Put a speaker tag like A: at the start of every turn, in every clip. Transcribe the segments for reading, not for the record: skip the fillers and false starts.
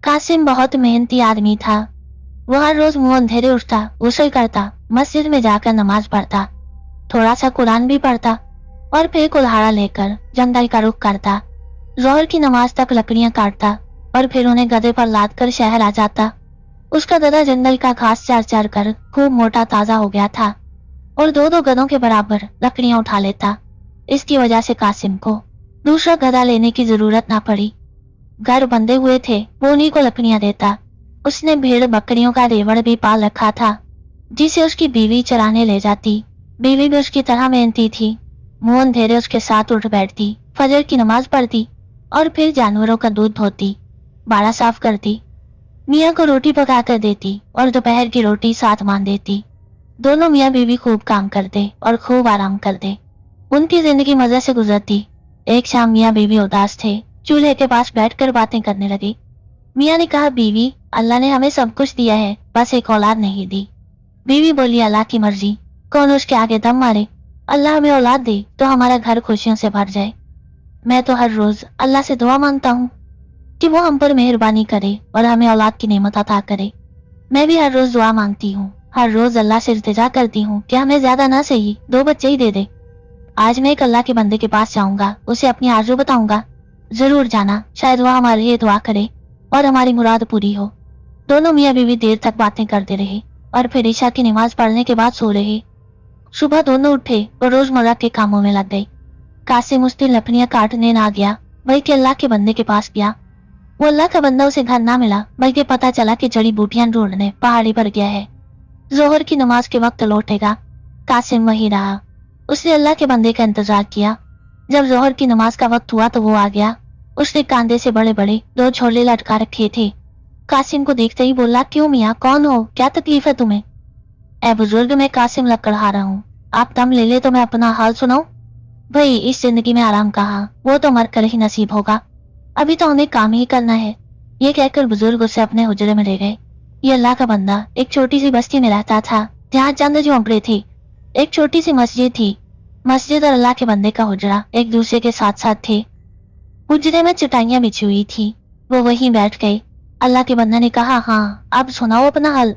A: कासिम बहुत मेहनती आदमी था। वो हर रोज मुंह अंधेरे उठता, गुस्ल करता, मस्जिद में जाकर नमाज पढ़ता, थोड़ा सा कुरान भी पढ़ता और फिर कुल्हाड़ा लेकर जंगल का रुख करता। जोहर की नमाज तक लकड़ियां काटता और फिर उन्हें गधे पर लाद कर शहर आ जाता। उसका गधा जंगल का घास चर चर कर खूब मोटा ताजा हो गया था और दो दो गधों के बराबर लकड़ियां उठा लेता। इसकी वजह से कासिम को दूसरा गधा लेने की जरूरत ना पड़ी। घर बंधे हुए थे, वो उन्हीं को लकड़ियां देता। उसने भेड़ बकरियों का रेवड़ भी पाल रखा था, जिसे उसकी बीवी चराने ले जाती। बीवी भी उसकी तरह मेहनती थी। मुंह अंधेरे उसके साथ उठ बैठती, फजर की नमाज पढ़ती और फिर जानवरों का दूध धोती, बाड़ा साफ करती, मियाँ को रोटी पका कर देती और दोपहर की रोटी साथ मान देती। दोनों मियाँ बीवी खूब काम करते और खूब आराम करते। उनकी जिंदगी मजे से गुजरती। एक शाम मियाँ बीवी उदास थे, चूल्हे के पास बैठकर बातें करने लगी। मियाँ ने कहा, बीवी, अल्लाह ने हमें सब कुछ दिया है, बस एक औलाद नहीं दी। बीवी बोली, अल्लाह की मर्जी, कौन उसके आगे दम मारे। अल्लाह हमें औलाद दे तो हमारा घर खुशियों से भर जाए। मैं तो हर रोज अल्लाह से दुआ मांगता हूँ कि वो हम पर मेहरबानी करे और हमें औलाद की नेमत अता करे। मैं भी हर रोज दुआ मांगती हूँ, हर रोज अल्लाह से इल्तिजा करती हूँ कि हमें ज्यादा ना सही 2 बच्चे ही दे दे। आज मैं एक अल्लाह के बंदे के पास जाऊंगा, उसे अपनी आरज़ू बताऊंगा। जरूर जाना, शायद वह हमारे लिए दुआ करे और हमारी मुराद पूरी हो। दोनों मियाँ बीवी देर तक बातें करते रहे और फिर ईशा की नमाज पढ़ने के बाद सो रहे। सुबह दोनों उठे और रोजमर्रा के कामों में लग गए। कासिम उस दिन लकड़ियां काटने ना गया, बल्कि अल्लाह के बंदे के पास गया। वो अल्लाह का बंदा उसे घर ना मिला, बल्कि पता चला कि जड़ी बूटियां ढूंढने पहाड़ी पर गया है। जोहर की नमाज के वक्त लौटेगा। कासिम वहीं रहा। उसने अल्लाह के बंदे का इंतजार किया। जब जोहर की नमाज का वक्त हुआ तो वो आ गया। उसने कांधे से बड़े बड़े 2 झोले लटका रखे थे। कासिम को देखते ही बोला, क्यों मियाँ, कौन हो, क्या तकलीफ है तुम्हें? ए बुजुर्ग, मैं कासिम लकड़हा रहा हूँ, आप दम ले ले तो मैं अपना हाल सुनाऊं। भाई, इस जिंदगी में आराम कहाँ, वो तो मर कर ही नसीब होगा, अभी तो हमें काम ही करना है। ये कहकर बुजुर्ग उसे अपने हुजरे में ले गए। ये अल्लाह का बंदा एक छोटी सी बस्ती में रहता था, जहाँ चंद झोंपड़े थी। एक छोटी सी मस्जिद थी। मस्जिद और अल्लाह के बंदे का हुजरा एक दूसरे के साथ साथ थे। हुजरे में चटाइयां बिछी हुई थी। वो वहीं बैठ गए। अल्लाह के बंदे ने कहा, हाँ, अब सुनाओ अपना हाल।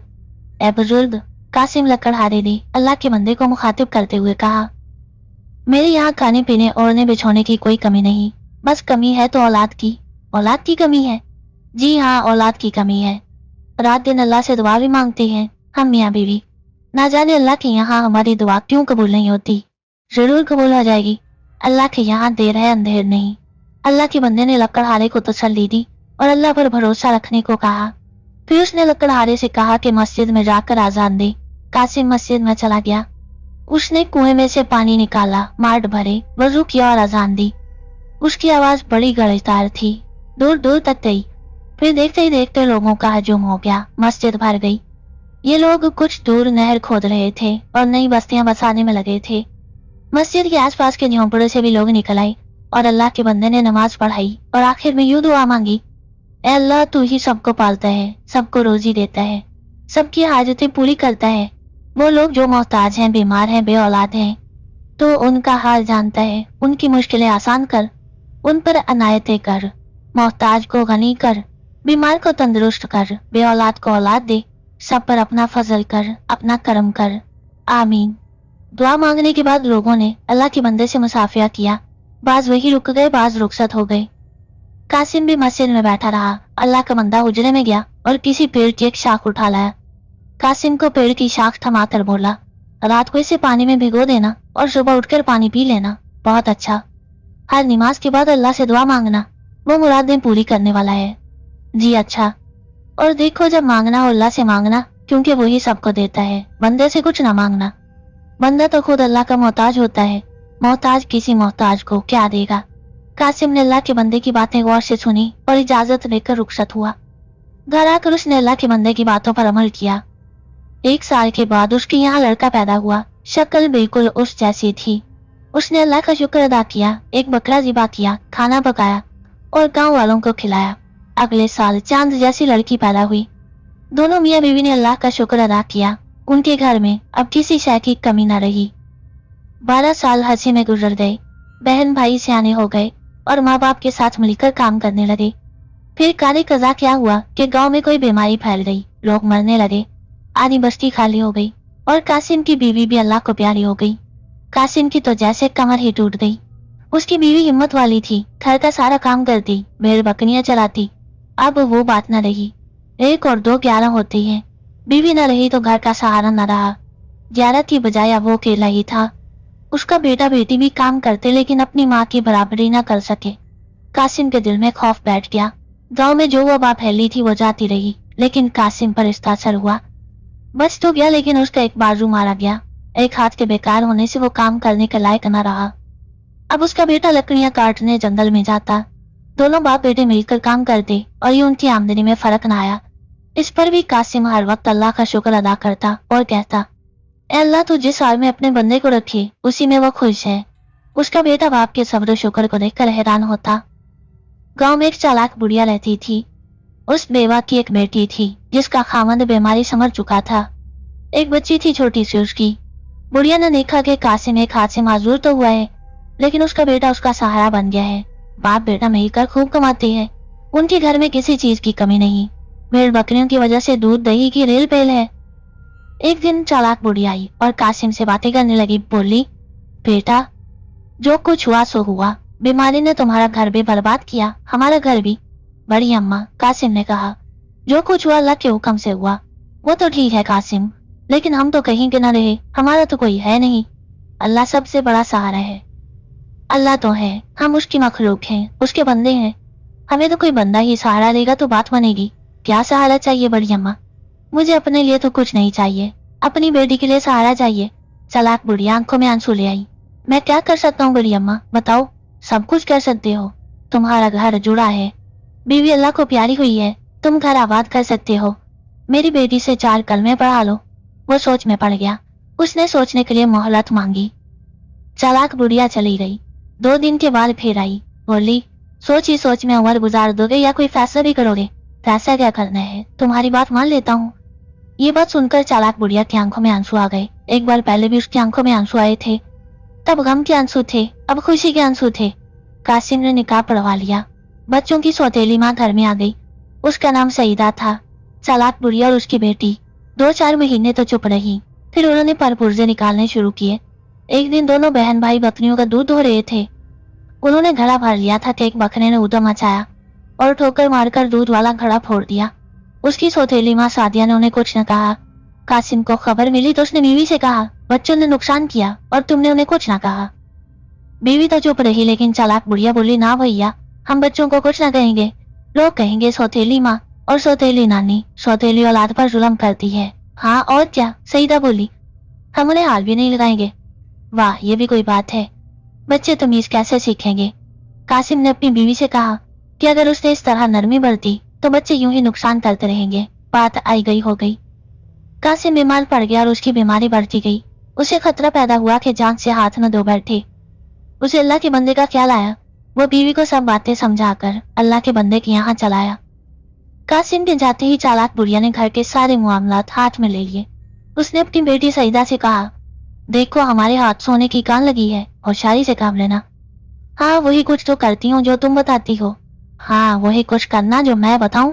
A: ए बुजुर्ग, कासिम लकड़हारे ने अल्लाह के बंदे को मुखातिब करते हुए कहा, मेरे यहाँ खाने पीने ओढ़ने बिछोने की कोई कमी नहीं, बस कमी है तो औलाद की। औलाद की कमी है? जी हाँ, औलाद की कमी है। रात दिन अल्लाह से दुआ भी मांगते हैं हम मियाँ बीवी। ना जाने अल्लाह के यहाँ हमारी दुआ क्यों कबूल नहीं होती। जरूर कबूल हो जाएगी, अल्लाह के यहाँ देर है अंधेर नहीं। अल्लाह के बंदे ने लकड़हारे को तसल्ली दी और अल्लाह पर भरोसा रखने को कहा। फिर उसने लकड़हारे से कहा कि मस्जिद में जाकर आजान दे। कासिम मस्जिद में चला गया। उसने कुएं में से पानी निकाला, मार्ड भरे, वजू किया और अजान दी। उसकी आवाज बड़ी गरजदार थी, दूर दूर तक गई। फिर देखते ही देखते लोगों का हजूम हो गया, मस्जिद भर गई। ये लोग कुछ दूर नहर खोद रहे थे और नई बस्तियां बसाने में लगे थे। मस्जिद के आसपास के झोंपड़े से भी लोग निकल आए और अल्लाह के बंदे ने नमाज पढ़ाई और आखिर में यूं दुआ मांगी, ए अल्लाह, तू ही सबको पालता है, सबको रोजी देता है, सबकी हाजतें पूरी करता है। वो लोग जो मोहताज हैं, बीमार हैं, बे औलाद हैं, तो उनका हाल जानता है। उनकी मुश्किलें आसान कर, उन पर अनायतें कर, मोहताज को गनी कर, बीमार को तंदुरुस्त कर, बे औलाद को औलाद दे, सब पर अपना फजल कर, अपना करम कर, आमीन। दुआ मांगने के बाद लोगों ने अल्लाह के बंदे से मुसाफिया किया। बाज वही रुक गए, बाज रुखसत हो गए। कासिम भी मस्जिद में बैठा रहा। अल्लाह का बंदा हुजरे में गया और किसी पेड़ की एक शाख उठा लाया। कासिम को पेड़ की शाख थमाकर बोला, रात को इसे पानी में भिगो देना और सुबह उठकर पानी पी लेना। बहुत अच्छा। हर नमाज के बाद अल्लाह से दुआ मांगना, वो मुरादें पूरी करने वाला है। जी अच्छा। और देखो, जब मांगना हो अल्लाह से मांगना, क्योंकि वही सबको देता है। बंदे से कुछ ना मांगना। बंदा तो खुद अल्लाह का मोहताज होता है। मोहताज किसी मोहताज को क्या देगा। कासिम ने अल्लाह के बंदे की बातें गौर से सुनी और इजाजत लेकर रुखसत हुआ। घर आकर उसने अल्लाह के बंदे की बातों पर अमल किया। 1 साल के बाद उसके यहाँ लड़का पैदा हुआ। शक्ल बिल्कुल उस जैसी थी। उसने अल्लाह का शुक्र अदा किया, एक बकरा ज़िबा किया, खाना पकाया और गांव वालों को खिलाया। अगले साल चांद जैसी लड़की पैदा हुई। दोनों मियाँ बीवी ने अल्लाह का शुक्र अदा किया। उनके घर में अब किसी शय की कमी न रही। 12 साल हंसी में गुजर गए। बहन भाई सियाने हो गए और माँ बाप के साथ मिलकर काम करने लगे। फिर काले कजा क्या हुआ कि गांव में कोई बीमारी फैल गई, लोग मरने लगे, आधी बस्ती खाली हो गई और कासिम की बीवी भी अल्लाह को प्यारी हो गई। कासिम की तो जैसे कमर ही टूट गई। उसकी बीवी हिम्मत वाली थी, घर का सारा काम करती, भेड़ बकरियां चलाती। अब वो बात न रही। 1 और 2 11 होती है। बीवी न रही तो घर का सहारा न रहा। 11 की बजाय अब वो अकेला ही था। उसका बेटा बेटी भी काम करते लेकिन अपनी माँ की बराबरी न कर सके। कासिम के दिल में खौफ बैठ गया। गांव में जो वबा फैली थी वो जाती रही, लेकिन कासिम पर इसका असर हुआ। बच तो गया लेकिन उसका एक बाजू मारा गया। एक हाथ के बेकार होने से वो काम करने के लायक न रहा। अब उसका बेटा लकड़ियां काटने जंगल में जाता। दोनों बाप बेटे मिलकर काम करते और ये उनकी आमदनी में फर्क न आया। इस पर भी कासिम हर वक्त अल्लाह का शुक्र अदा करता और कहता, ए अल्लाह तू जिस हाल में अपने बंदे को रखे उसी में वो खुश है। उसका बेटा बाप के सब्र शुक्र को देखकर हैरान होता। गांव में एक चालाक बुढ़िया रहती थी। उस बेवा की एक बेटी थी जिसका खामद बीमारी समझ चुका था। एक बच्ची थी छोटी सी उसकी। बुढ़िया ने देखा कि कासिम एक हाथ से माजूर तो हुआ है, लेकिन उसका बेटा उसका सहारा बन गया है। बाप बेटा मिलकर खूब कमाते हैं। उनके घर में किसी चीज की कमी नहीं। भेड़ बकरियों की वजह से दूध दही की रेल पेल है। एक दिन चालाक बुढ़िया आई और कासिम से बातें करने लगी। बोली, बेटा जो कुछ हुआ सो हुआ। बीमारी ने तुम्हारा घर भी बर्बाद किया, हमारा घर भी। बड़ी अम्मा, कासिम ने कहा, जो कुछ हुआ अल्लाह के हुक्म से हुआ। वो तो ठीक है कासिम, लेकिन हम तो कहीं के न रहे, हमारा तो कोई है नहीं। अल्लाह सबसे बड़ा सहारा है। अल्लाह तो है, हम उसकी मखलूक हैं, उसके बंदे हैं। हमें तो कोई बंदा ही सहारा देगा तो बात बनेगी। क्या सहारा चाहिए बड़ी अम्मा? मुझे अपने लिए तो कुछ नहीं चाहिए, अपनी बेटी के लिए सहारा चाहिए। चालाक बुढ़िया आंखों में आंसू ले आई। मैं क्या कर सकता हूँ बड़ी अम्मा, बताओ। सब कुछ कर सकते हो। तुम्हारा घर जुड़ा है, बीवी अल्लाह को प्यारी हुई है, तुम घर आबाद कर सकते हो। मेरी बेटी से 4 कलमे पढ़ा लो। वो सोच में पड़ गया। उसने सोचने के लिए मोहलत मांगी। चालाक बुढ़िया चली गई। 2 दिन के बाद फिर आई। बोली, सोच ही सोच में उम्र गुजार दोगे या कोई फैसला भी करोगे? फैसला क्या करना है, तुम्हारी बात मान लेता हूँ। ये बात सुनकर चालाक बुढ़िया की आंखों में आंसू आ गए। एक बार पहले भी उसकी आंखों में आंसू आए थे, तब गम के आंसू थे, अब खुशी के आंसू थे। कासिम ने निकाह पढ़वा लिया। बच्चों की सौतेली माँ घर में आ गई। उसका नाम सईदा था। चालाक बुढ़िया और उसकी बेटी 2-4 महीने तो चुप रही, फिर उन्होंने परपुर्जे निकालने शुरू किए। एक दिन दोनों बहन भाई बकरियों का दूध धो रहे थे। उन्होंने घड़ा भर लिया था कि एक बकरे ने उद्यम मचाया और ठोकर मारकर दूध वाला घड़ा फोड़ दिया। उसकी सौतेली माँ सादिया ने उन्हें कुछ न कहा। कासिम को खबर मिली तो उसने बीवी से कहा, बच्चों ने नुकसान किया और तुमने उन्हें कुछ न कहा। बीवी तो चुप रही, लेकिन चालाक बुढ़िया बोली, ना भैया, हम बच्चों को कुछ न कहेंगे। लोग कहेंगे सौतेली माँ और सौतेली नानी सौतेली औलाद पर जुल्म करती है। हाँ और क्या, सईदा बोली, हम उन्हें हाल भी नहीं लगाएंगे। वाह, ये भी कोई बात है। बच्चे तमीज कैसे सीखेंगे? कासिम ने अपनी बीवी से कहा कि अगर उसने इस तरह नरमी बरती तो बच्चे यूं ही नुकसान करते रहेंगे। बात आई गई हो गई। कासिम बीमार पड़ गया और उसकी बीमारी बढ़ती गई। उसे खतरा पैदा हुआ कि जान से हाथ न धो बैठे। उसे अल्लाह के बंदे का ख्याल आया। वो बीवी को सब बातें समझाकर अल्लाह के बंदे के यहाँ चलाया। कासिम के जाते ही चालाक बुढ़िया ने घर के सारे मामलात हाथ में ले लिए। उसने अपनी बेटी सईदा से कहा, देखो हमारे हाथ सोने की कान लगी है, होशियारी से काम लेना। हाँ, वही कुछ तो करती हूँ जो तुम बताती हो। हाँ, वही कुछ करना जो मैं बताऊं।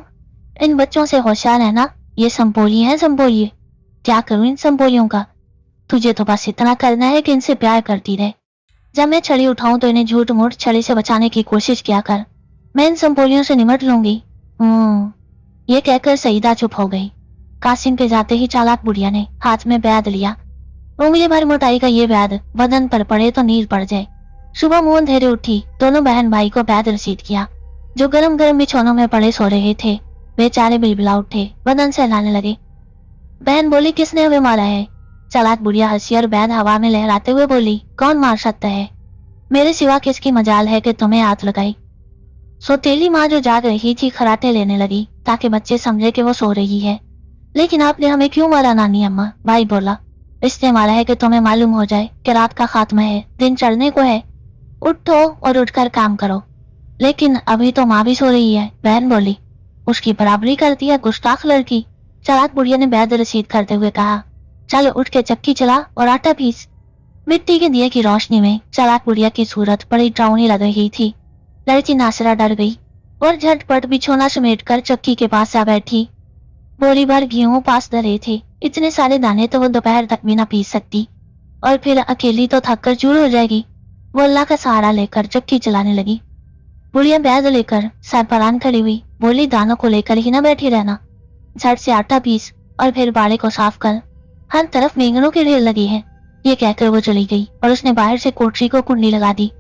A: इन बच्चों से होशियार रहना। ये संपोली है, संपोली। क्या करूं इन संपोलियों का? तुझे तो बस इतना करना है कि इनसे प्यार करती रहे। जब मैं छड़ी उठाऊं तो इन्हें झूठ मूठ छड़ी से बचाने की कोशिश किया कर। मैं इन संपोलियों से निमट लूंगी। ये कहकर सईदा चुप हो गई। कासिम के जाते ही चालाक बुढ़िया ने हाथ में बैद लिया। उंगली भर मोटाई का ये बैद बदन पर पड़े तो नीर पड़ जाए। सुबह मुंह अंधेरे उठी, दोनों बहन भाई को बैद रसीद किया। जो गरम गरम बिछौनों में पड़े सो रहे थे, बेचारे बिलबिला उठे, बदन से हिलाने लगे। बहन बोली, किसने हमें मारा है? चालाक बुढ़िया हंसी और बैद हवा में लहराते हुए बोली, कौन मार सकता है? मेरे सिवा किसकी मजाल है कि तुम्हें हाथ लगाई? सौतेली माँ जो जाग रही थी खराटे लेने लगी ताकि बच्चे समझे कि वो सो रही है। लेकिन आपने हमें क्यों मारा नानी अम्मा? भाई बोला, इसने मारा है कि तुम्हें मालूम हो जाए कि रात का खात्मा है, दिन चढ़ने को है। उठो और उठकर काम करो। लेकिन अभी तो माँ भी सो रही है। बहन बोली, उसकी बराबरी करती है गुस्ताख लड़की। चालाक बुढ़िया ने बैद रसीद करते हुए कहा, चलो उठ के चक्की चला और आटा पीस। मिट्टी के दिए की रोशनी में चालाक बुढ़िया की सूरत बड़ी डरावनी लग रही थी। लड़की नासिरा डर गई। और झटपट बिछौना समेटकर चक्की के पास आ बैठी। बोरी भर गेहूं पास धरे थे, इतने सारे दाने तो वो दोपहर तक भी ना पीस सकती, और फिर अकेली तो थक कर चूर हो जाएगी। वो अल्लाह का सहारा लेकर चक्की चलाने लगी। बुढ़िया बैग लेकर सरपरान खड़ी हुई, बोली दानों को लेकर ही ना बैठी रहना, झट से आटा पीस और फिर बाड़े को साफ कर, हर तरफ बैंगनों की ढेर लगी है। ये कहकर वो चली गई और उसने बाहर से कोठरी को कुंडी लगा दी।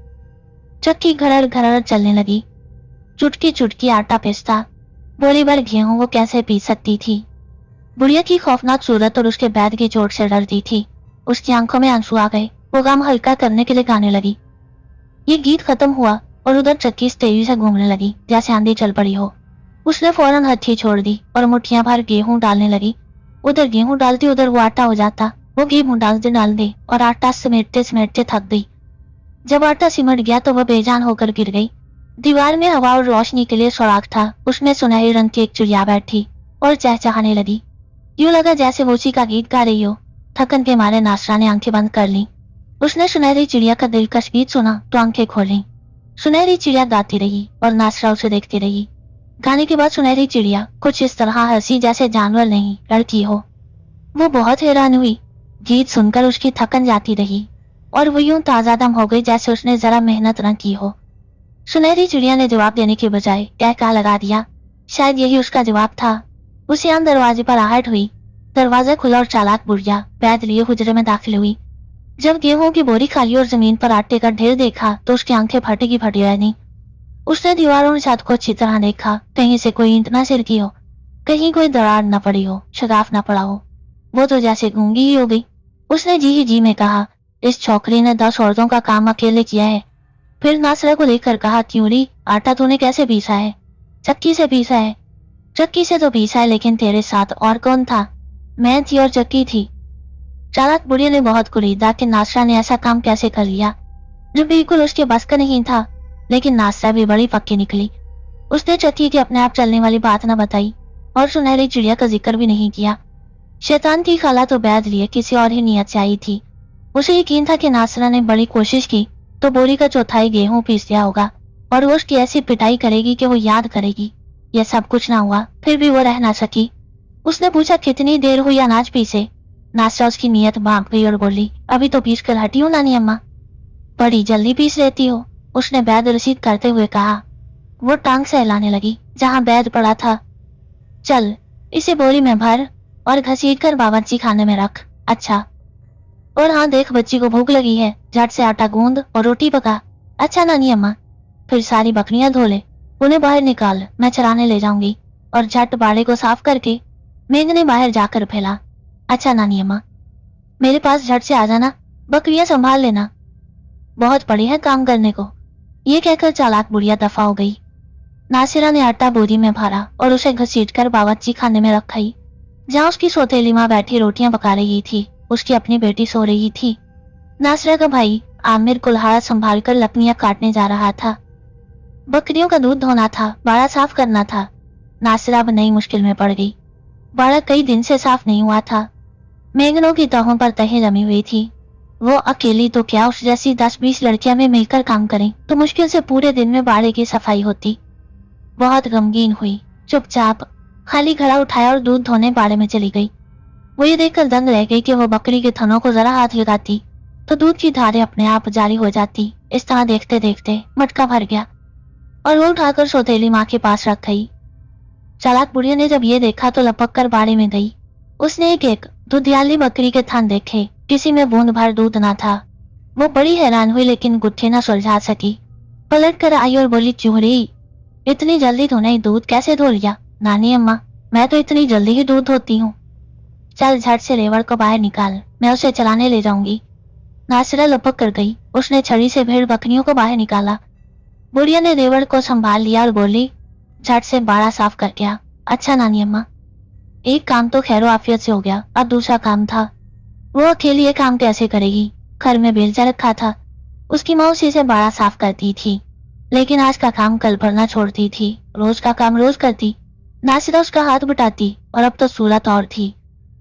A: चक्की घड़र घड़र चलने लगी, चुटकी चुटकी आटा पीसता। बोरी भर गेहूं वो कैसे पीस सकती थी। बुढ़िया की खौफनाक सूरत और उसके बैद की चोट से डरती थी। उसकी आंखों में आंसू आ गए। वो गम हल्का करने के लिए गाने लगी। ये गीत खत्म हुआ और उधर चक्की तेजी से घूमने लगी जैसे आंधी चल पड़ी हो। उसने फौरन हथी छोड़ दी और मुठ्ठियां भर गेहूं डालने लगी। उधर गेहूं डालती उधर वो आटा हो जाता। वो गेहूं डाल दे और आटा समेटते समेटते थक गई। जब आटा सिमट गया तो वह बेजान होकर गिर गई। दीवार में हवा और रोशनी के लिए सुराख था। उसमें सुनहरी रंग की एक चिड़िया बैठी और चहचहाने लगी। यूं लगा जैसे वो उसी का गीत गा रही हो। थकन के मारे नासरा ने आंखें बंद कर ली। उसने सुनहरी चिड़िया का दिलकश गीत सुना तो आंखें खोली। सुनहरी चिड़िया गाती रही और नासरा उसे देखती रही। गाने के बाद सुनहरी चिड़िया कुछ इस तरह हंसी जैसे जानवर नहीं लड़की हो। वो बहुत हैरान हुई। गीत सुनकर उसकी थकन जाती रही और वो यूं ताजा दम हो गई जैसे उसने जरा मेहनत न की हो। सुनहरी चिड़िया ने जवाब देने के बजाय कहका लगा दिया। शायद यही उसका जवाब था। उसी आम दरवाजे पर आहट हुई। दरवाजा खुला और चालाक बुढ़िया बैद लिए हुजरे में दाखिल हुई। जब गेहूं की बोरी खाली और जमीन पर आटे का ढेर देखा तो उसकी आंखें फटी की फटी रह गईं। उसने दीवारों और छत को अच्छी तरह देखा। कहीं से कोई ईंट न सिरकी हो, कहीं कोई दरार न पड़ी हो, शगाफ न पड़ा हो। वो तो जैसे गूंगी ही हो गई। उसने जी ही जी में कहा, इस छोकरी ने 10 औरतों का काम अकेले किया है। फिर नासरा को देखकर कहा, क्यूरी आटा तूने कैसे पीसा है? चक्की से पीसा है। चक्की से तो पीसा है, लेकिन तेरे साथ और कौन था? मैं थी और चक्की थी। चालाक बुढ़िया ने बहुत कुरीदा कि नासरा ने ऐसा काम कैसे कर लिया जो बिल्कुल उसके बस का नहीं था। लेकिन नासरा भी बड़ी पक्की निकली। उसने चक्की की अपने आप चलने वाली बात न बताई और सुनहरी चिड़िया का जिक्र भी नहीं किया। शैतान की खाला तो बैद लिए किसी और ही नियत से आई थी। उसे यकीन था कि नासरा ने बड़ी कोशिश की तो बोरी का चौथाई गेहूं पीस दिया होगा और वो उसकी ऐसी पिटाई करेगी कि वो याद करेगी। यह सब कुछ ना हुआ, फिर भी वो रह ना सकी। उसने पूछा, कितनी देर हुई अनाज पीसे? नासरा उसकी नीयत भाग गई और बोली, अभी तो पीस कर हटी हूँ नानी अम्मा। बड़ी जल्दी पीस लेती हो, उसने बैद रसीद करते हुए कहा। वो टांग से हिलाने लगी जहाँ बैद पड़ा था। चल इसे बोरी में भर और घसीट कर बावर्ची खाने में रख। अच्छा, और हाँ देख बच्ची को भूख लगी है, झट से आटा गूंद और रोटी पका। अच्छा नानी अम्मा। फिर सारी बकरियां धो ले, उन्हें बाहर निकाल, मैं चराने ले जाऊंगी। और झट बाड़े को साफ करके मेघने बाहर जाकर फैला। अच्छा नानी अम्मा, मेरे पास झट से आ जाना, बकरियां संभाल लेना, बहुत पड़ी है काम करने को। ये कहकर चालाक बुढ़िया दफा हो गई। नासिरा ने आटा बोरी में भरा और उसे घसीटकर बावर्ची खाने में रखाई, जहाँ उसकी सौतेली माँ बैठी रोटियां पका रही थी। उसकी अपनी बेटी सो रही थी। नासिरा का भाई आमिर कुल्हाड़ा संभाल कर लकड़ियां काटने जा रहा था। बकरियों का दूध धोना था, बाड़ा साफ करना था। नासिरा अब नई मुश्किल में पड़ गई। बाड़ा कई दिन से साफ नहीं हुआ था। मेघनों की तहों पर तहें जमी हुई थी। वो अकेली तो क्या, उस जैसी 10-20 लड़कियां में मिलकर काम करें तो मुश्किल से पूरे दिन में बाड़े की सफाई होती। बहुत गमगीन हुई, चुपचाप खाली घड़ा उठाया और दूध धोने बाड़े में चली गई। वो ये देखकर दंग रह गई कि वो बकरी के थनों को जरा हाथ लगाती तो दूध की धारें अपने आप जारी हो जाती। इस तरह देखते देखते मटका भर गया और वो उठाकर सौतेली माँ के पास रख गई। चालाक बुढ़िया ने जब ये देखा तो लपक कर बाड़े में गई। उसने एक एक दुधियाली बकरी के थन देखे, किसी में बूंद भर दूध ना था। वो बड़ी हैरान हुई लेकिन गुत्थी न सुलझा सकी। पलट कर आई और बोली, चूहरी इतनी जल्दी तूने दूध कैसे धो लिया? नानी अम्मा, मैं तो इतनी जल्दी ही दूध धोती हूँ। चल झट से रेवड़ को बाहर निकाल, मैं उसे चलाने ले जाऊंगी। नासिरा लपक कर गई। उसने छड़ी से भेड़ बकरियों को बाहर निकाला। बुढ़िया ने रेवड़ को संभाल लिया और बोली, झट से बाड़ा साफ कर गया। अच्छा नानी अम्मा। एक काम तो खैरो आफियत से हो गया, अब दूसरा काम था। वो अकेली ये काम कैसे करेगी? घर में बेलचा रखा था। उसकी माँ उसी से बाड़ा साफ करती थी, लेकिन आज का काम कल पर न छोड़ती थी। रोज का काम रोज करती। नासिरा उसका हाथ बटाती और अब तो सूरत और थी।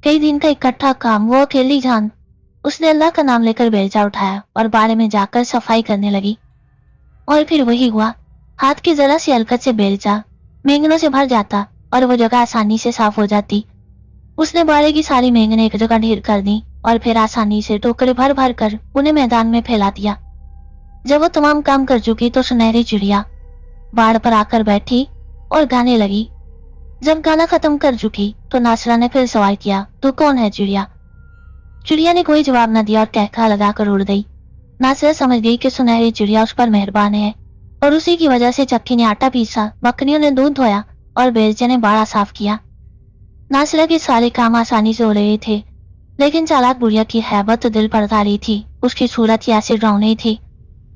A: कई दिन का इकट्ठा काम वो अकेली जान। उसने अल्लाह का नाम लेकर बेलचा उठाया और बाड़े में जाकर सफाई करने लगी। और फिर वही हुआ हाथ की जरा सी हरकत से बेलचा मेंगनों से भर जाता और वो जगह आसानी से साफ हो जाती। उसने बाड़े की सारी मेंगने एक जगह ढेर कर दी और फिर आसानी से टोकरे भर भर कर उन्हें मैदान में फैला दिया। जब वो तमाम काम कर चुकी तो सुनहरी चिड़िया बाड़ पर आकर बैठी और गाने लगी। जब गाना खत्म कर चुकी तो नासरा ने फिर सवाल किया, तू कौन है चिड़िया? चिड़िया ने कोई जवाब न दिया और कहका लगाकर उड़ गई। नासरा समझ गई कि सुनहरी चिड़िया उस पर मेहरबान है और उसी की वजह से चक्की ने आटा पीसा, बकरियों ने दूध धोया और बेलचे ने बाड़ा साफ किया। नासरा के सारे काम आसानी से हो रहे थे, लेकिन चालाक बुढ़िया की हैबत तो दिल पर तारी थी। उसकी सूरत ही ऐसी डरावनी थी।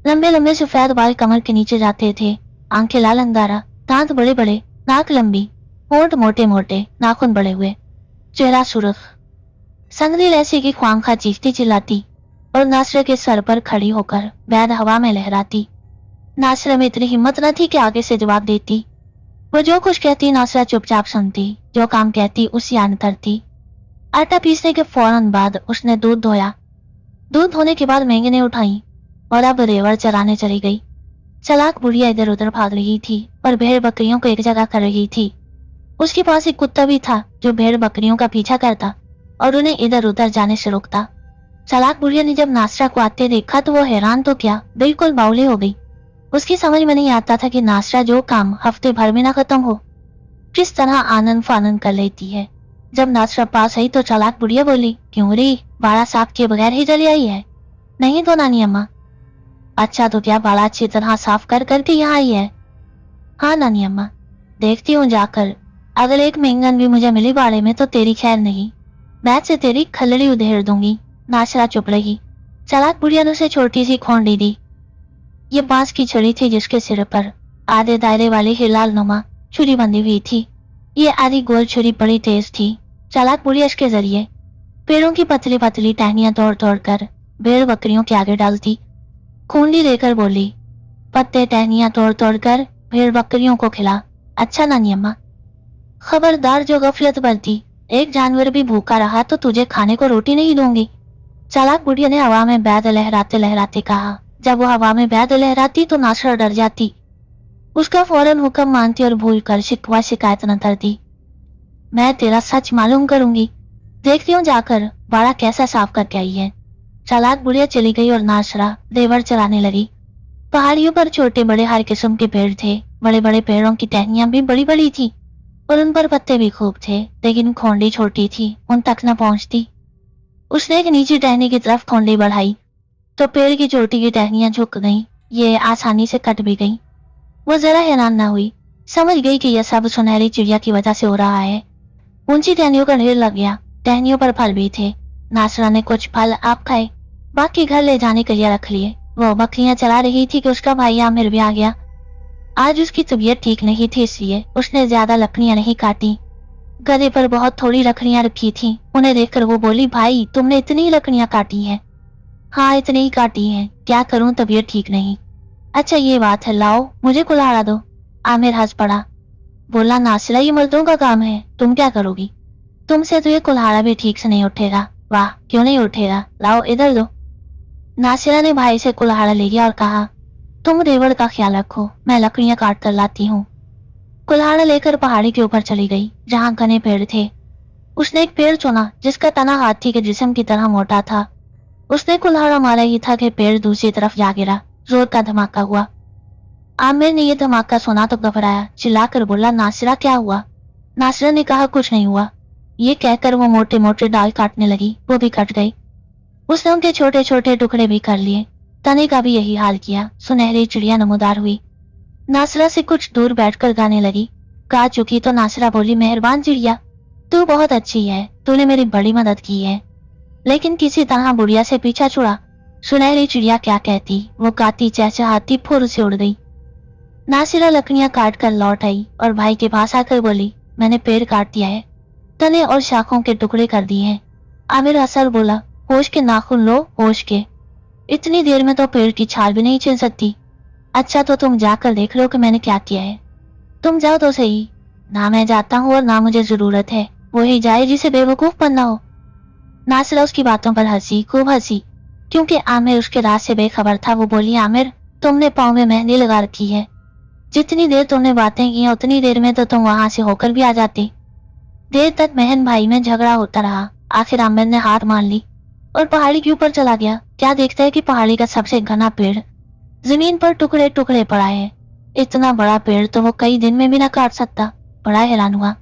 A: लंबे लंबे सफेद बाल कमर के नीचे जाते थे, आंखें लाल अंगारा, दांत बड़े बड़े, नाक लंबी, होंठ मोटे मोटे, नाखून बड़े हुए, चेहरा सुर्ख, संगली ऐसी की ख्वांखा चीखती चिल्लाती और नासरा के सर पर खड़ी होकर बैद हवा में लहराती। नासरा में इतनी हिम्मत न थी कि आगे से जवाब देती। वो जो कुछ कहती नासरा चुपचाप सुनती, जो काम कहती उसी आन करती। आटा पीसने के फौरन बाद उसने दूध धोया। दूध धोने के बाद मेंगने उठाई और अब रेवड़ चराने चली गई। चालाक बुढ़िया इधर उधर भाग रही थी और भेड़ बकरियों को एक जगह कर रही थी। उसके पास एक कुत्ता भी था जो भेड़ बकरियों का पीछा करता और उन्हें इधर उधर जाने से रोकता। चालाक बुढ़िया ने जब नासरा को आते देखा तो वो हैरान तो क्या, बिल्कुल बावली हो गई। उसकी समझ में नहीं आता था कि नासरा जो काम हफ्ते भर में ना खत्म हो, किस तरह आनंद फानंद कर लेती है। जब नासरा पास आई तो चालाक बुढ़िया बोली, क्यों रे, बाड़ा साफ किए बगैर ही चली आई है? नहीं तो नानी अम्मा। अच्छा तो क्या बाड़ा अच्छी तरह साफ कर करके यहाँ आई है? हाँ नानी अम्मा, देखती हूँ जाकर, अगर एक मेंगन भी मुझे मिली बाड़े में तो तेरी खैर नहीं, मैं से तेरी खलड़ी उधेड़ दूंगी। नासरा चुप रही। चालाक बुढ़िया ने उसे छोटी सी खोंडी दी। ये बांस की छड़ी थी जिसके सिर पर आधे दायरे वाली हिलाल नुमा छुरी बंधी हुई थी। ये आधी गोल छुरी बड़ी तेज थी। चालाक बुढ़िया इसके जरिए पेड़ों की पतली पतली टहनियां तोड़ तोड़ कर भेड़ बकरियों के आगे डालती। खूंडी देकर बोली, पत्ते टहनियां तोड़ तोड़ कर भेड़ बकरियों को खिला। अच्छा नानी अम्मा। खबरदार जो गफलत बरती, एक जानवर भी भूखा रहा तो तुझे खाने को रोटी नहीं दूंगी। चालाक बुढ़िया ने हवा में बैद लहराते लहराते कहा। जब वो हवा में बैद लहराती तो नासरा डर जाती। उसका फौरन हुक्म मानती और भूल कर शिकवा शिकायत न करती। मैं तेरा सच मालूम करूंगी, देखती हूँ जाकर बाड़ा कैसा साफ करके आई है। चालाक बुढ़िया चली गई और नासरा रेवड़ चराने लगी। पहाड़ियों पर छोटे बड़े हर किस्म के पेड़ थे। बड़े बड़े पेड़ों की टहनियां भी बड़ी बड़ी थी और उन पर पत्ते भी खूब थे, लेकिन खोंडी छोटी थी, उन तक न पहुंचती। उसने एक नीची टहनी की तरफ खोंडी बढ़ाई तो पेड़ की चोटी की टहनियां झुक गईं। ये आसानी से कट भी गईं। वो जरा हैरान न हुई, समझ गई कि यह सब सुनहरी चिड़िया की वजह से हो रहा है। ऊंची टहनियों का ढेर लग गया। टहनियों पर फल भी थे। नासरा ने कुछ फल आप खाए, बाकी घर ले जाने के लिए रख लिए। वो बकरियां चला रही थी कि उसका भाई आमिर भी आ गया। आज उसकी तबीयत ठीक नहीं थी, इसलिए उसने ज्यादा लकड़ियां नहीं काटी। गधे पर बहुत थोड़ी लकड़ियां रखी थी। उन्हें देखकर वो बोली, भाई तुमने इतनी लकड़ियां काटी हैं? हाँ इतनी ही काटी हैं, क्या करूं तबीयत ठीक नहीं। अच्छा ये बात है, लाओ मुझे कुल्हाड़ा दो। आमिर हंस पड़ा, बोला, नासिरा ये मर्दों का काम है, तुम क्या करोगी? तुमसे तो ये कुल्हाड़ा भी ठीक से नहीं उठेगा। वाह क्यों नहीं उठेगा, लाओ इधर दो। नासिरा ने भाई से कुल्हाड़ा ले गया और कहा, तुम रेवड़ का ख्याल रखो, मैं लकड़ियां काट कर लाती हूँ। कुल्हाड़ा लेकर पहाड़ी के ऊपर चली गई जहाँ घने पेड़ थे। उसने एक पेड़ चुना जिसका तना हाथी के जिस्म की तरह मोटा था। उसने कुल्हाड़ा मारा ही था कि पेड़ दूसरी तरफ जा गिरा। जोर का धमाका हुआ। आमिर ने यह धमाका सुना तो घबराया, चिल्लाकर बोला, नासिरा क्या हुआ? नासिरा ने कहा, कुछ नहीं हुआ। ये कहकर वो मोटे मोटे डाल काटने लगी, वो भी कट गई। उसने उनके छोटे छोटे टुकड़े भी कर लिए। तने का भी यही हाल किया। सुनहरी चिड़िया नमोदार हुई। नासिरा से कुछ दूर बैठकर गाने लगी। गा चुकी तो नासिरा बोली, मेहरबान चिड़िया, तू बहुत अच्छी है, तूने मेरी बड़ी मदद की है, लेकिन किसी तरह बुढ़िया से पीछा छुड़ा। सुनहरी चिड़िया क्या कहती, वो गाती चहचहाती फुर से उड़ गई। नासिरा लकड़ियां काट कर लौट आई और भाई के पास आकर बोली, मैंने पेड़ काट दिया है, तने और शाखों के टुकड़े कर दिए हैं। आमिर असर बोला, होश के नाखून लो, होश के, इतनी देर में तो पेड़ की छाल भी नहीं छीन सकती। अच्छा तो तुम जाकर देख लो कि मैंने क्या किया है। तुम जाओ तो सही। ना मैं जाता हूँ और ना मुझे जरूरत है, वही जाए जिसे बेवकूफ बनना हो। नासिरा उसकी बातों पर हंसी, खूब हंसी, क्योंकि आमिर उसके राज से बेखबर था। वो बोली, आमिर तुमने पाँव में मेहंदी लगा रखी है, जितनी देर तुमने बातें की उतनी देर में तो तुम वहां से होकर भी आ जाती। देर तक बहन भाई में झगड़ा होता रहा। आखिर आमिर ने हार मान ली और पहाड़ी के ऊपर चला गया। क्या देखता है कि पहाड़ी का सबसे घना पेड़ जमीन पर टुकड़े टुकड़े पड़ा है। इतना बड़ा पेड़ तो वो कई दिन में भी ना काट सकता। बड़ा हैरान हुआ।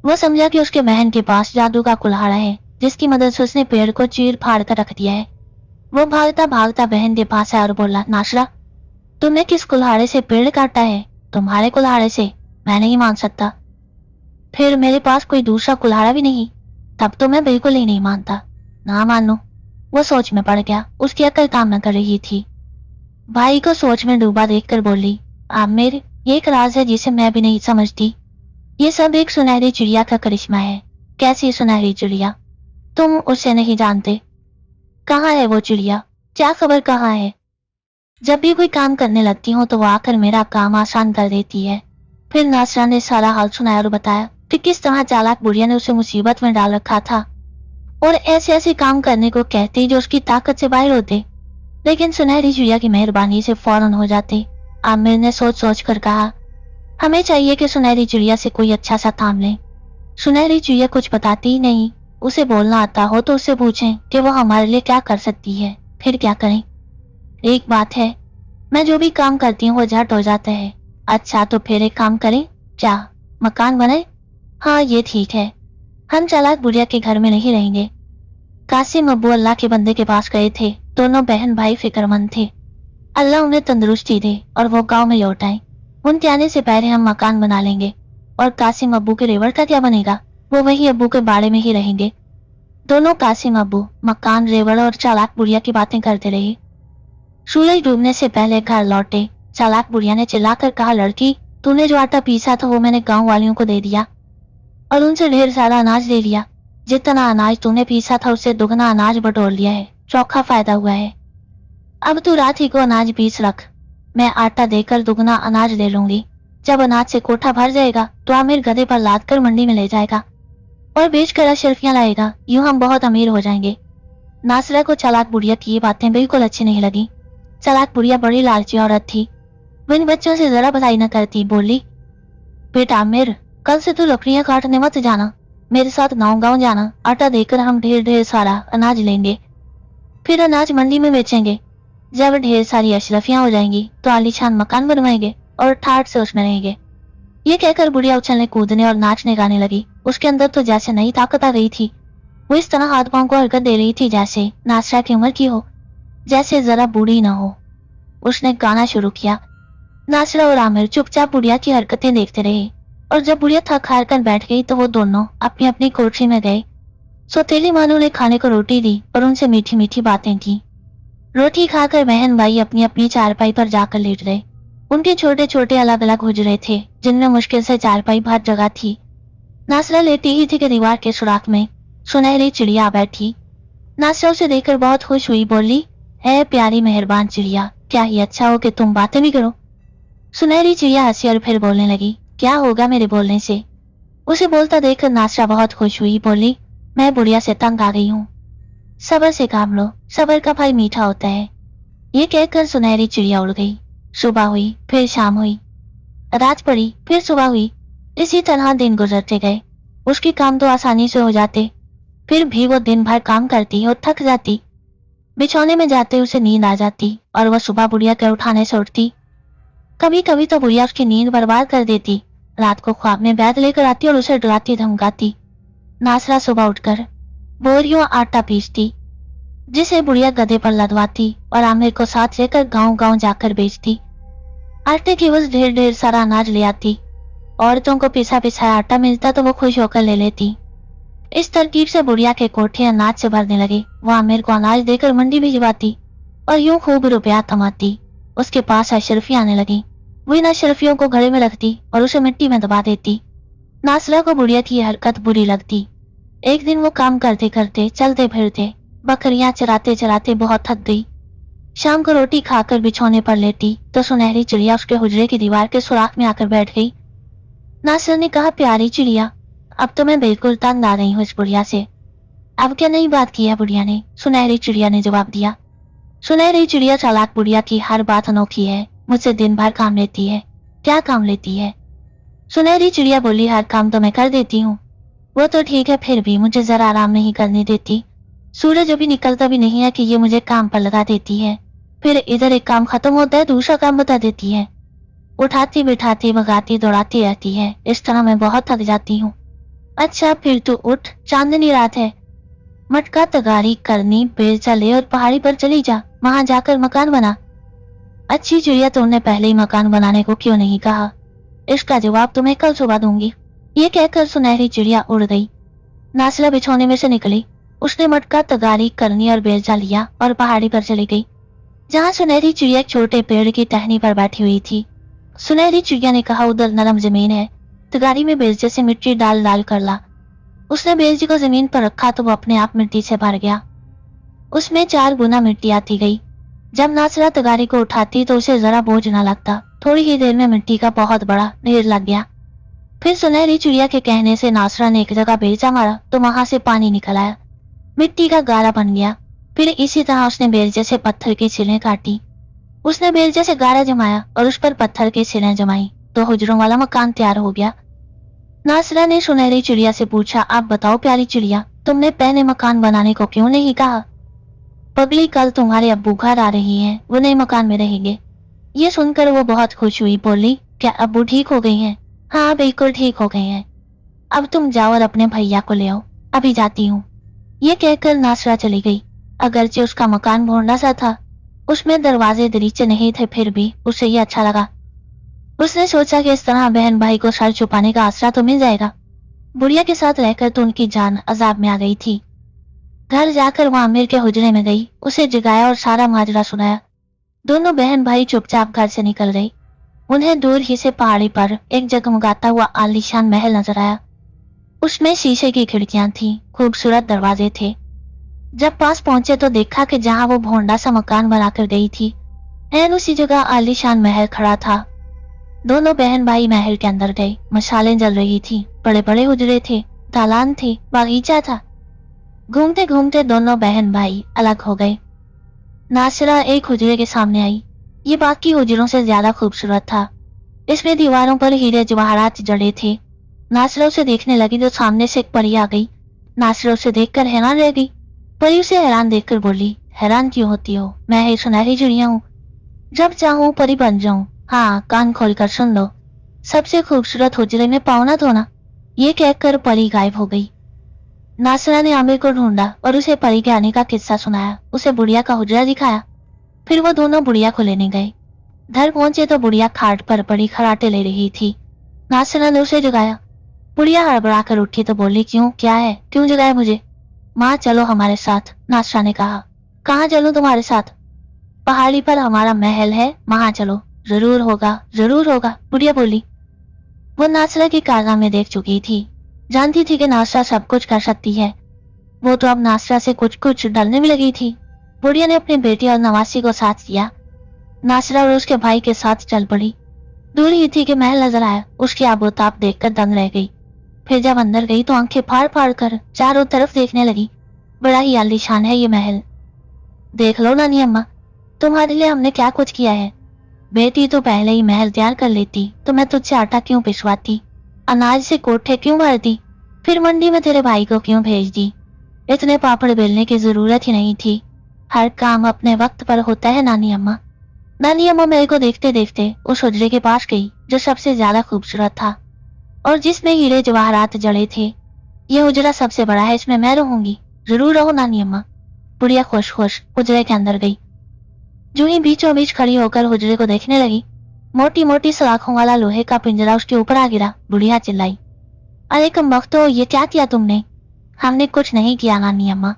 A: वो समझा कि उसके बहन के पास जादू का कुल्हाड़ा है जिसकी मदद से उसने पेड़ को चीर फाड़ कर रख दिया है। वो भागता भागता बहन के पास आया और बोला, नाशरा, तुमने किस कुल्हाड़े से पेड़ काटा है? तुम्हारे कुल्हाड़े से। मैं नहीं मान सकता। फिर मेरे पास कोई दूसरा कुल्हाड़ा भी नहीं। तब तो मैं बिल्कुल ही नहीं मानता। ना मानो। वो सोच में पड़ गया। उसकी अकल काम न कर रही थी। भाई को सोच में डूबा देखकर बोली, आमिर, ये एक राज है जिसे मैं भी नहीं समझती। ये सब एक सुनहरी चिड़िया का करिश्मा है। कैसी सुनहरी चिड़िया? तुम उसे नहीं जानते। कहाँ है वो चिड़िया? क्या खबर कहाँ है? जब भी कोई काम करने लगती हूँ तो वो आकर मेरा काम आसान कर देती है। फिर नासरा ने सारा हाल सुनाया और बताया कि किस तरह चालाक बुढ़िया ने उसे मुसीबत में डाल रखा था और ऐसे ऐसे काम करने को कहती जो उसकी ताकत से बाहर होते, लेकिन सुनहरी चिड़िया की मेहरबानी से फौरन हो जाते। आमिर ने सोच सोच कर कहा, हमें चाहिए कि सुनहरी चिड़िया से कोई अच्छा सा काम लें। सुनहरी चिड़िया कुछ बताती ही नहीं। उसे बोलना आता हो तो उससे पूछें कि वो हमारे लिए क्या कर सकती है, फिर क्या करें। एक बात है, मैं जो भी काम करती हूँ वो झट हो जाता है। अच्छा तो फिर एक काम करें, क्या मकान बनाए? हाँ ये ठीक है। हम चालाक बुढ़िया के घर में नहीं रहेंगे। कासिम अब्बू अल्लाह के बंदे के पास गए थे। दोनों बहन भाई फिक्रमंद थे। अल्लाह उन्हें तंदुरुस्ती दे और वो गांव में लौट आए। उनके आने से पहले हम मकान बना लेंगे। और कासिम अब्बू के रेवड़ का क्या बनेगा? वो वही अब्बू के बाड़े में ही रहेंगे। दोनों कासिम अब्बू मकान, रेवड़ और चालाक बुढ़िया की बातें करते रहे। सूरज डूबने से पहले घर लौटे। चालाक बुढ़िया ने चिल्लाकर कहा, लड़की, तूने जो आटा पीसा था वो मैंने गांव वालियों को दे दिया और उनसे ढेर सारा अनाज ले लिया। जितना अनाज तूने पीसा था उससे दुगना अनाज बटोर लिया है। चौखा फायदा हुआ है। अब तू रात ही को अनाज पीस रख। मैं आटा देकर दुगना अनाज ले लूंगी। जब अनाज से कोठा भर जाएगा तो आमिर गधे पर लाद कर मंडी में ले जाएगा और बेच कर अशरफियां लाएगा। यूं हम बहुत अमीर हो जाएंगे। नासरा को चालाक बुढ़िया की ये बातें बिल्कुल अच्छी नहीं लगी। चालाक बुढ़िया बड़ी लालची औरत थी। वो इन बच्चों से जरा भलाई न करती। बोली, बेटा आमिर, कल से तू लकड़ियां काटने मत जाना। मेरे साथ गाँव गाँव जाना। आटा देकर हम ढेर ढेर सारा अनाज लेंगे। फिर अनाज मंडी में बेचेंगे। जब ढेर सारी अशरफियां हो जाएंगी तो आलीशान मकान बनवाएंगे और ठाठ से उसमें रहेंगे। ये कहकर बुढ़िया उछलने कूदने और नाचने गाने लगी। उसके अंदर तो जैसे नई ताकत आ गई थी। वो इस तरह हाथ पांव को हरकत दे रही थी जैसे नासरा की उम्र की हो, जैसे जरा बूढ़ी न हो। उसने गाना शुरू किया। नासरा और आमिर चुपचाप बुढ़िया की हरकतें देखते रहे और जब बुढ़िया थक हार कर बैठ गई तो वो दोनों अपनी अपनी कोठरी में गए। सौतेली मानू ने खाने को रोटी दी और उनसे मीठी मीठी बातें की। रोटी खाकर बहन भाई अपनी अपनी चारपाई पर जाकर लेट गए। उनके छोटे छोटे अलग अलग हुजरे थे जिनमें मुश्किल से चारपाई भर जगह थी। नासरा लेटी ही थी कि दीवार के सुराख में सुनहरी चिड़िया बैठी। नासरा उसे देखकर बहुत खुश हुई। बोली, है प्यारी मेहरबान चिड़िया, क्या ही अच्छा हो कि तुम बातें भी करो। सुनहरी चिड़िया हंसी और फिर बोलने लगी, क्या होगा मेरे बोलने से? उसे बोलता देखकर नासरा बहुत खुश हुई। बोली, मैं बुढ़िया से तंग आ गई हूँ। सब्र से काम लो, सब्र का फल मीठा होता है। ये कहकर सुनहरी चिड़िया उड़ गई। सुबह हुई, फिर शाम हुई, रात पड़ी, फिर सुबह हुई। इसी तरह दिन गुजरते गए। उसके काम तो आसानी से हो जाते, फिर भी वो दिन भर काम करती और थक जाती। बिछौने में जाते उसे नींद आ जाती और वह सुबह बुढ़िया के उठाने से उठती। कभी कभी तो बुढ़िया उसकी नींद बर्बाद कर देती। रात को ख्वाब में बैद लेकर आती और उसे डराती धमकाती। नासरा सुबह उठकर बोरियों आटा पीसती जिसे बुढ़िया गधे पर लदवाती और आमिर को साथ लेकर गांव गांव जाकर बेचती। आटे की बस ढेर ढेर सारा अनाज ले आती। औरतों को पिसा पिसाया आटा मिलता तो वो खुश होकर ले लेती। इस तरकीब से बुढ़िया के कोठे अनाज से भरने लगे। वो आमिर को अनाज देकर मंडी भिजवाती और यूं खूब रुपया कमाती। उसके पास अशरफी आने लगी। वो इन अशरफियों को घड़े में रखती और उसे मिट्टी में दबा देती। नासरा को बुढ़िया की हरकत बुरी लगती। एक दिन वो काम करते करते, चलते फिरते, बकरियां चराते चराते बहुत थक गई। शाम को रोटी खाकर बिछौने पर लेटी तो सुनहरी चिड़िया उसके हुजरे की दीवार के सुराख में आकर बैठ गई। नासर ने कहा, प्यारी चिड़िया, अब तो मैं बिल्कुल तंग आ रही हूँ इस बुढ़िया से। अब क्या नई बात की है बुढ़िया ने? सुनहरी चिड़िया ने जवाब दिया। सुनहरी चिड़िया, चालाक बुढ़िया की हर बात अनोखी है। मुझसे दिन भर काम लेती है क्या काम लेती है? सुनहरी चिड़िया बोली, हर काम तो मैं कर देती हूँ। वो तो ठीक है, फिर भी मुझे जरा आराम नहीं करने देती। सूरज अभी निकलता भी नहीं है कि ये मुझे काम पर लगा देती है। फिर इधर एक काम खत्म होता है, दूसरा काम बता देती है। उठाती बिठाती भगाती दौड़ाती रहती है। इस तरह मैं बहुत थक जाती हूँ। अच्छा फिर तू उठ, चांदनी रात है। मटका तगारी करनी, बेलचा ले और पहाड़ी पर चली जा, वहां जाकर मकान बना। अच्छी चिड़िया, तुमने पहले ही मकान बनाने को क्यों नहीं कहा? इसका जवाब तुम्हें कल सुबह दूंगी। ये कहकर सुनहरी चिड़िया उड़ गई। नासरा बिछौने में से निकली। उसने मटका तगारी करनी और बेलचा लिया और पहाड़ी पर चली गई, जहाँ सुनहरी चिड़िया एक छोटे पेड़ की टहनी पर बैठी हुई थी। सुनहरी चिड़िया ने कहा, उधर नरम जमीन है, तगारी में बेलचे से मिट्टी डाल डाल कर ला। उसने बेलचे को जमीन पर रखा तो वो अपने आप मिट्टी से भर गया। उसमें 4 गुना मिट्टी आती गई। जब नासरा तगारी को उठाती तो उसे जरा बोझ न लगता। थोड़ी ही देर में मिट्टी का बहुत बड़ा ढेर लग गया। फिर सुनहरी चिड़िया के कहने से नासरा ने एक जगह बेलचा मारा तो वहां से पानी निकल आया, मिट्टी का गारा बन गया। फिर इसी तरह उसने बेलचे से पत्थर की सिलें काटी। उसने बेलचे से गारा जमाया और उस पर पत्थर की सिलें जमाई तो हुजरों वाला मकान तैयार हो गया। नासरा ने सुनहरी चिड़िया से पूछा, आप बताओ प्यारी चिड़िया, तुमने पहले मकान बनाने को क्यों नहीं कहा? पगली, कल तुम्हारे अब्बू घर आ रही हैं, वो नए मकान में रहेंगे। ये सुनकर वो बहुत खुश हुई, बोली, क्या अब्बू ठीक हो गई हैं? हाँ बिल्कुल ठीक हो गए हैं। अब तुम जाओ और अपने भैया को ले आओ, अभी जाती हूँ। ये कहकर नासरा चली गई। अगरचे उसका मकान भोंडा सा था, उसमें दरवाजे दरीचे नहीं थे, फिर भी उसे ये अच्छा लगा। उसने सोचा कि इस तरह बहन भाई को सर छुपाने का आसरा तो मिल जाएगा। बुढ़िया के साथ रहकर तो उनकी जान अजाब में आ गई थी। घर जाकर वो आमिर के हुजरे में गई, उसे जगाया और सारा माजरा सुनाया। दोनों बहन भाई चुपचाप घर से निकल गई। उन्हें दूर ही से पहाड़ी पर एक जगमगाता हुआ आलीशान महल नजर आया। उसमें शीशे की खिड़कियां थीं, खूबसूरत दरवाजे थे। जब पास पहुंचे तो देखा कि जहां वो भोंडा सा मकान बनाकर गई थी, ऐन उसी जगह आलीशान महल खड़ा था। दोनों बहन भाई महल के अंदर गए। मशालें जल रही थी, बड़े बड़े हुजरे थे, दालान थे, बागीचा था। घूमते घूमते दोनों बहन भाई अलग हो गए। नासिरा एक हुजरे के सामने आई। ये बाकी हुजरों से ज्यादा खूबसूरत था। इसमें दीवारों पर हीरे जवाहरात जड़े थे। नासिरा उसे देखने लगी तो सामने से एक परी आ गई। नासिरा उसे देखकर हैरान रह गई। परी उसे हैरान देखकर बोली, हैरान क्यों होती हो? मैं ही सुनहरी चिड़िया हूँ, जब चाहूँ परी बन जाऊं। हाँ, कान खोलकर सुन लो, सबसे खूबसूरत हुजरे में पाँव न धोना। ये कहकर परी गायब हो गई। नासिरा ने आमिर को ढूंढा और उसे परी के आने का किस्सा सुनाया। उसे बुढ़िया का हुजरा दिखाया। फिर वो दोनों बुढ़िया को लेने गए। घर पहुंचे तो बुढ़िया खाट पर पड़ी खराटे ले रही थी। नासिरा ने उसे जगाया। बुढ़िया हड़बड़ा कर उठी तो बोली, क्यों, क्या है, क्यों जगाया मुझे? माँ चलो हमारे साथ, नासिरा ने कहा। कहाँ चलूं तुम्हारे साथ? पहाड़ी पर हमारा महल है, वहां चलो। जरूर होगा, जरूर होगा, बुढ़िया बोली। वो नासिरा की कारनामे देख चुकी थी, जानती थी कि नासिरा सब कुछ कर सकती है। वो तो अब नासिरा से कुछ कुछ डरने में लगी थी। बुढ़िया ने अपनी बेटी और नवासी को साथ दिया। नासिरा और उसके भाई के साथ चल पड़ी। दूर ही थी कि महल नजर आया। उसकी आबोताब देखकर दंग रह गई। फिर जब अंदर गई तो आंखें फाड़ फाड़ कर चारों तरफ देखने लगी। बड़ा ही आलीशान है ये महल। देख लो नानी अम्मा, तुम्हारे लिए हमने क्या कुछ किया है। बेटी तो पहले ही महल तैयार कर लेती तो मैं तुझसे आटा क्यों पिसवाती, अनाज से कोठे क्यों भरती, फिर मंडी में तेरे भाई को क्यों भेज दी। इतने पापड़ बेलने की जरूरत ही नहीं थी। हर काम अपने वक्त पर होता है नानी अम्मा। नानी अम्मा मेरे को देखते देखते उस हुजरे के पास गई जो सबसे ज्यादा खूबसूरत था और जिसमें हीरे जवाहरात जड़े थे। ये हुजरा सबसे बड़ा है, इसमें मैं रहूंगी। जरूर रहो नानी अम्मा। बुढ़िया खुश खुश हुजरे के अंदर गई। जो ही बीचों बीच खड़ी होकर हुजरे को देखने लगी, मोटी मोटी सलाखों वाला लोहे का पिंजरा उसके ऊपर आ गिरा। बुढ़िया चिल्लाई, अरे कमबख्तो, ये क्या किया तुमने? हमने कुछ नहीं किया नानी अम्मा,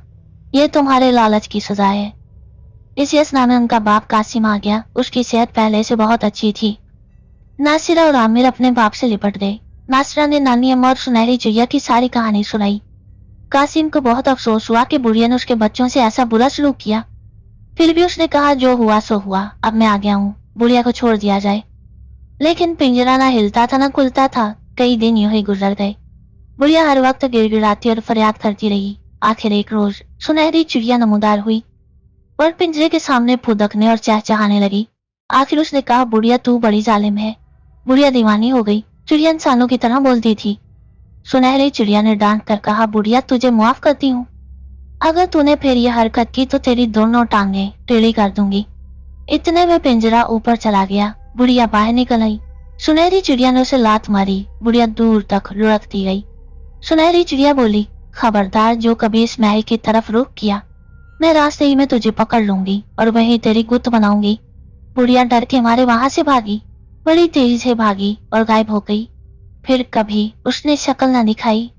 A: ये तुम्हारे लालच की सजा है। इस यसना में उनका बाप कासिम आ गया। उसकी सेहत पहले से बहुत अच्छी थी। नासिरा और आमिर अपने बाप से लिपट गए। नासिरा ने नानी अम्मा और सुनहरी चिड़िया की सारी कहानी सुनाई। कासिम को बहुत अफसोस हुआ कि बुढ़िया ने उसके बच्चों से ऐसा बुरा सलूक किया। फिर भी उसने कहा, जो हुआ सो हुआ, अब मैं आ गया हूँ, बुढ़िया को छोड़ दिया जाए। लेकिन पिंजरा ना हिलता था ना खुलता था। कई दिन यूं ही गुजर गए। बुढ़िया हर वक्त गिड़गिड़ाती और फरियाद करती रही। आखिर एक रोज सुनहरी चिड़िया नमूदार हुई और पिंजरे के सामने फुदकने और चहचहाने लगी। आखिर उसने कहा, बुढ़िया तू बड़ी जालिम है, बुढ़िया दीवानी हो गई। चिड़िया इंसानों की तरह बोलती थी। सुनहरी चिड़िया ने डांट कर कहा, बुढ़िया तुझे माफ करती हूँ, अगर तूने फिर यह हरकत की तो तेरी दोनों टांगें टेढ़ी कर दूंगी। इतने में पिंजरा ऊपर चला गया। बुढ़िया बाहर निकल आई। सुनहरी चिड़िया ने उसे लात मारी। बुढ़िया दूर तक लुढ़कती गई। सुनहरी चिड़िया बोली, खबरदार जो कभी इस महल की तरफ रुख किया, मैं रास्ते ही में तुझे पकड़ लूंगी और वहीं तेरी गुत्त बनाऊंगी। बुढ़िया डर के मारे वहां से भागी, बड़ी तेजी से भागी और गायब हो गई। फिर कभी उसने शक्ल न दिखाई।